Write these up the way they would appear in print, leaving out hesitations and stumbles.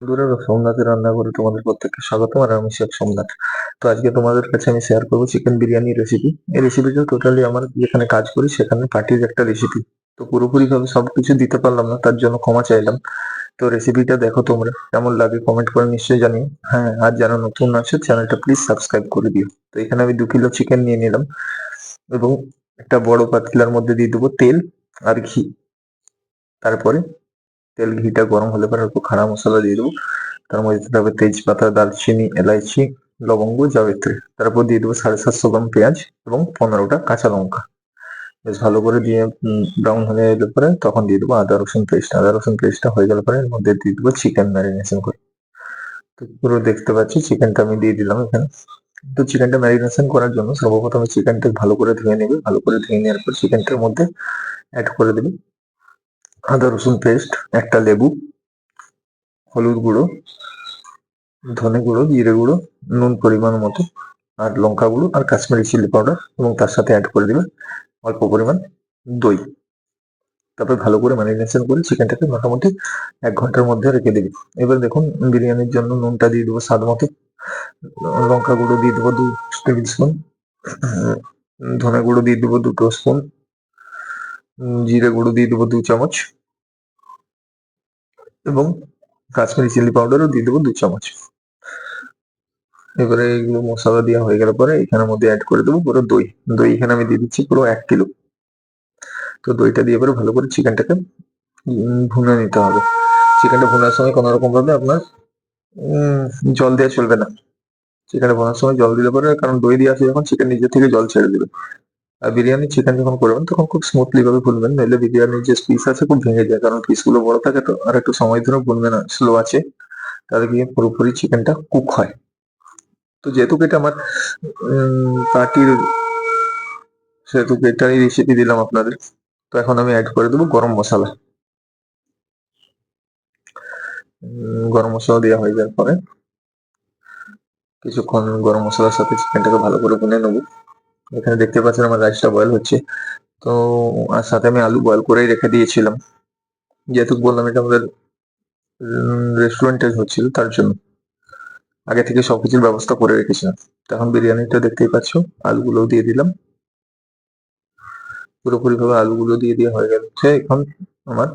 বন্ধুরা, সোমনাথের রান্নাঘরে তোমাদের প্রত্যেককে স্বাগতম। আর আমি শেখ সোমনাথ। তো আজকে তোমাদের কাছে আমি শেয়ার করবো চিকেন বিরিয়ানি রেসিপি। এই রেসিপিটা টোটালি আমার যেখানে কাজ করি সেখানে পার্টির একটা রেসিপি। তো পুরোপুরি ভাবে সবকিছু দিতে পারলাম না, তার জন্য ক্ষমা চাইলাম। তো রেসিপিটা দেখো, তোমরা কেমন লাগে কমেন্ট করে নিশ্চয়ই জানিও। হ্যাঁ, আর যারা নতুন আছে চ্যানেলটা প্লিজ সাবস্ক্রাইব করে দিও। তো এখানে আমি 2 কিলো চিকেন নিয়ে নিলাম এবং একটা বড় পাতিলার মধ্যে দিয়ে দেবো তেল আর ঘি। তারপরে ঘিটা গরম হলে পরে অল্প খাড়া মশলা দিয়ে দেবো। তার মধ্যে দিতে হবে তেজপাতা, দারচিনি, এলাইচি, লবঙ্গ, জাবিত্রী। তারপর দিয়ে দেবো 750 গ্রাম পেঁয়াজ এবং 15টা কাঁচা লঙ্কা। বেশ ভালো করে দিয়ে ব্রাউন হয়ে এলে পরে তখন দিয়ে দেবো আদা রসুন পেস্ট। আদা রসুন পেস্টটা হয়ে গেলে পরে এর মধ্যে দিয়ে দেবো চিকেন ম্যারিনেশন করে। তো পুরো দেখতে পাচ্ছি চিকেনটা আমি দিয়ে দিলাম এখানে। তো চিকেনটা ম্যারিনেশন করার জন্য সর্বপ্রথমে চিকেনটা ভালো করে ধুয়ে নেবে। ভালো করে ধুয়ে নেওয়ার পর চিকেনটার মধ্যে অ্যাড করে দেবে আদা রসুন পেস্ট, একটা লেবু, হলুদ গুঁড়ো, ধনে গুঁড়ো, জিরে গুঁড়ো, নুন পরিমাণ মতো, আর লঙ্কা গুঁড়ো আর কাশ্মীরি চিলি পাউডার, এবং তার সাথে অ্যাড করে দিবে অল্প পরিমাণ দই। তারপর ভালো করে ম্যারিনেশন করে চিকেনটাকে মোটামুটি 1 ঘন্টার মধ্যে রেখে দিবি। এবার দেখুন, বিরিয়ানির জন্য নুনটা দিয়ে দেবো স্বাদ মতো, লঙ্কা গুঁড়ো দিয়ে দেবো 2 টেবিল স্পুন, ধনে গুঁড়ো দিয়ে দেবো 2 স্পুন, জিরে গুঁড়ো দিয়ে দেবো 2 চামচ, এবং কাশ্মীরি চিলি পাউডারও দিয়ে দেবো 2 চামচ। এবারে এগুলো মশলা দেওয়া হয়ে গেলে পরে এখানের মধ্যে অ্যাড করে দেবো পুরো দই। দই এখানে আমি দিয়ে দিচ্ছি পুরো 1 কিলো। তো দইটা দিয়ে এবারে ভালো করে চিকেনটাকে ভুনে নিতে হবে। চিকেনটা ভুনার সময় কোনো রকম ভাবে আপনার উম, জল দেওয়া চলবে না। চিকেনটা ভুনার সময় জল দিলে পরে, কারণ দই দিয়ে আছে যখন, চিকেন নিজে থেকে জল ছেড়ে দিবে। আর বিরিয়ানি চিকেন যখন করবেন তখন খুব স্মুথলি ভাবে ভুনবেন, নইলে বিরিয়ানির যে পিস আছে খুব ভেঙে যায়, কারণ পিসগুলো বড় থাকে। তো আর একটু সময় ধরে ভুনবেন স্লো আছে, তাহলে গিয়ে পুরোপুরি চিকেনটা কুক হয়। তো যেহেতু এটা আমার পার্টির, সেহেতু এটাই রেসিপি দিলাম আপনাদের। তো এখন আমি অ্যাড করে দেবো গরম মশলা। গরম মশলা দেওয়া হয়ে যাওয়ার পরে কিছুক্ষণ গরম মশলার সাথে চিকেনটাকে ভালো করে ভুনে নেবো। এখানে দেখতে পাচ্ছেন আমার রাইসটা বয়েল হচ্ছে। তো আর সাথে আমি আলু বয়েল করেই রেখে দিয়েছিলাম, যেহেতু বললাম এটা আমাদের রেস্টুরেন্টে হচ্ছিল, তার জন্য আগে থেকে সবকিছুর ব্যবস্থা করে রেখেছিলাম। তখন বিরিয়ানিটা দেখতেই পাচ্ছ, আলুগুলো দিয়ে দিলাম। পুরোপুরি ভাবে আলুগুলো দিয়ে দেওয়া হয়ে গেছে এখন আমার।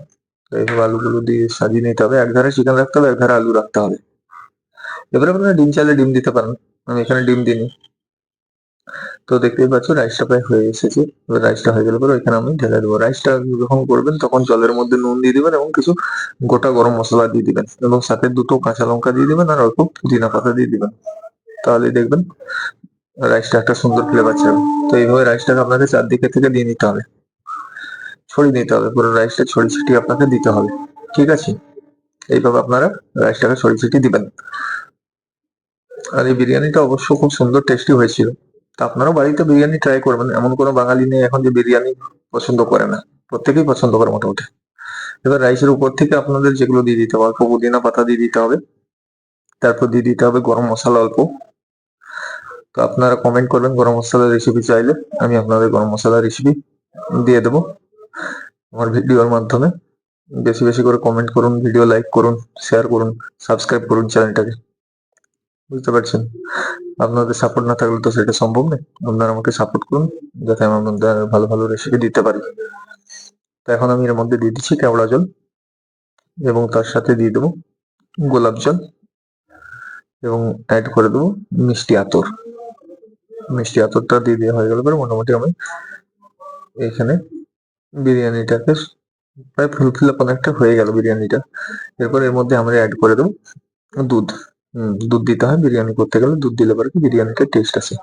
এইভাবে আলুগুলো দিয়ে সাজিয়ে নিতে হবে। একধারে চিকেন রাখতে হবে, একধারে আলু রাখতে হবে। এবারে আপনারা ডিম চাইলে ডিম দিতে পারেন, আমি এখানে ডিম দিইনি। তো দেখতেই পাচ্ছ রাইসটা প্রায় হয়ে এসেছে। এবার রাইসটা হয়ে গেলে পরে এখানে আমি ঢেলে দেবো। রাইসটা যখন করবেন তখন জলের মধ্যে নুন দিয়ে দিবেন এবং কিছু গোটা গরম মশলা দিয়ে দিবেন, এবং সাথে 2টো কাঁচা লঙ্কা দিয়ে দিবেন আর অল্প পুদিনা পাতা দিয়ে দিবেন। তাহলে দেখবেন রাইসটা একটা সুন্দর ফ্লেভার ছাড়বে। তো এইভাবে রাইসটাকে আপনাকে চারদিকে থেকে দিয়ে নিতে হবে, ছড়িয়ে নিতে হবে। পুরো রাইসটা ছড়িয়ে ছিটিয়ে আপনাকে দিতে হবে, ঠিক আছে? এইভাবে আপনারা রাইসটাকে ছড়িয়ে ছিটিয়ে দিবেন। আর এই বিরিয়ানিটা অবশ্য খুব সুন্দর টেস্টি হয়েছিল। তা আপনারাও বাড়িতে বিরিয়ানি ট্রাই করবেন। এমন কোনো বাঙালি নেই এখন যে বিরিয়ানি পছন্দ করে না, প্রত্যেকেই পছন্দ করে মোটামুটি। এবার রাইসের উপর থেকে আপনাদের যেগুলো দিয়ে দিতে হবে, অল্প পুদিনা পাতা দিয়ে দিতে হবে, তারপর দিয়ে দিতে হবে গরম মশলা অল্প। তো আপনারা কমেন্ট করবেন গরম মশলার রেসিপি চাইলে, আমি আপনাদের গরম মশলার রেসিপি দিয়ে দেবো আমার ভিডিওর মাধ্যমে। বেশি বেশি করে কমেন্ট করুন, ভিডিও লাইক করুন, শেয়ার করুন, সাবস্ক্রাইব করুন চ্যানেলটাকে। বুঝতে পারছেন? আপনাদের সাপোর্ট না থাকলে তো সেটা সম্ভব নয়। আপনারা আমাকে সাপোর্ট করুন যাতে আমি আপনাদের ভালো ভালো রেসিপি দিতে পারি। তো এখন আমি এর মধ্যে দিয়ে দিচ্ছি কেওড়া জল, এবং তার সাথে দিয়ে দেবো গোলাপ জল, এবং অ্যাড করে দেবো মিষ্টি আতর। মিষ্টি আতরটা দিয়ে দেওয়া হয়ে গেল পরে মোটামুটি আমি এখানে বিরিয়ানিটাকে প্রায় ফুলফিল অনেকটা হয়ে গেল বিরিয়ানিটা। এরপর এর মধ্যে আমরা অ্যাড করে দেবো দুধ। দুধ দিতে হয় বিরিয়ানি করতে গেলে, দুধ দিলে পরে কি বিরিয়ানিটা টেস্ট আসে।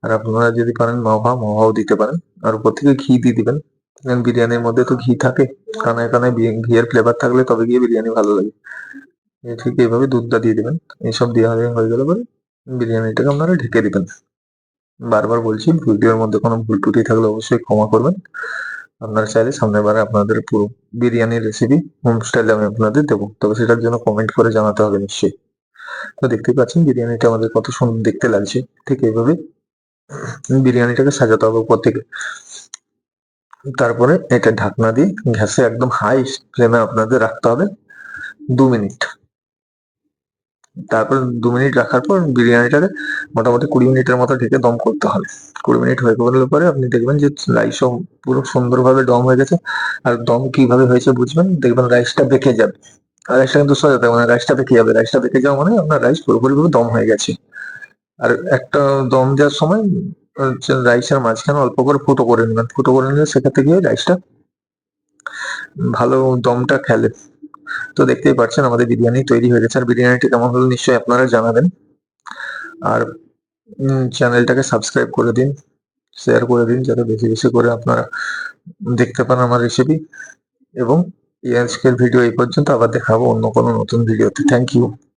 আর আপনারা যদি পারেন মহাও দিতে পারেন, আর উপর থেকে ঘি দিয়ে দিবেন। কারণ বিরিয়ানির মধ্যে তো ঘি থাকে, কানায় কানায় ঘিয়ের ফ্লেভার থাকলে তবে গিয়ে বিরিয়ানি ভালো লাগে। ঠিক এইভাবে দুধটা দিয়ে দিবেন। এইসব দেওয়া হয়ে গেলে পরে বিরিয়ানিটাকে আপনারা ঢেকে দিবেন। বারবার বলছি, ভিডিওর মধ্যে কোনো ভুল ত্রুটি থাকলে অবশ্যই ক্ষমা করবেন। আপনারা চাইলে সামনের বারে আপনাদের পুরো বিরিয়ানির রেসিপি হোম স্টাইলে আমি আপনাদের দেবো, তবে সেটার জন্য কমেন্ট করে জানাতে হবে নিশ্চয়ই। তো দেখতেই পাচ্ছেন বিরিয়ানিটা আমাদের কত সুন্দর দেখতে লাগছে। ঠিক এইভাবে বিরিয়ানিটাকে সাজাতে হবে উপর থেকে। তারপরে এটা ঢাকনা দিয়ে গ্যাসে একদম হাই ফ্লেমে আপনাদের রাখতে হবে 2 মিনিট। তারপর 2 মিনিট রাখার পর বিরিয়ানিটাকে মোটামুটি 20 মিনিটের মতো ঢেকে দম করতে হবে। 20 মিনিট হয়ে গেলে পরে আপনি দেখবেন যে রাইসও পুরো সুন্দরভাবে দম হয়ে গেছে। আর দম কিভাবে হয়েছে বুঝবেন, দেখবেন রাইসটা বেঁকে যাবে। আর রাইসটা কিন্তু সোজা থাকবে না, রাইসটা বেঁকে যাবে। রাইসটা বেঁকে যাওয়া মানে আপনার রাইস পুরোপুরিভাবে দম হয়ে গেছে। আর একটা দম দেওয়ার সময় হচ্ছে রাইসের মাঝখানে অল্প করে ফুটো করে নেবেন। ফুটো করে নিলে সেক্ষেত্রে গিয়ে রাইসটা ভালো দমটা খেলে। তো দেখতেই পাচ্ছেন আমাদের বিরিয়ানি তৈরি হয়ে গেছে। আর বিরিয়ানিটি কেমন হলো নিশ্চয়ই আপনারা জানাবেন। আর চ্যানেলটাকে সাবস্ক্রাইব করে দিন, শেয়ার করে দিন যাতে বেশি বেশি করে আপনারা দেখতে পান আমার রেসিপি। এবং এই আজকের ভিডিও এই পর্যন্ত, আবার দেখা হবে অন্য কোনো নতুন ভিডিওতে। Thank you.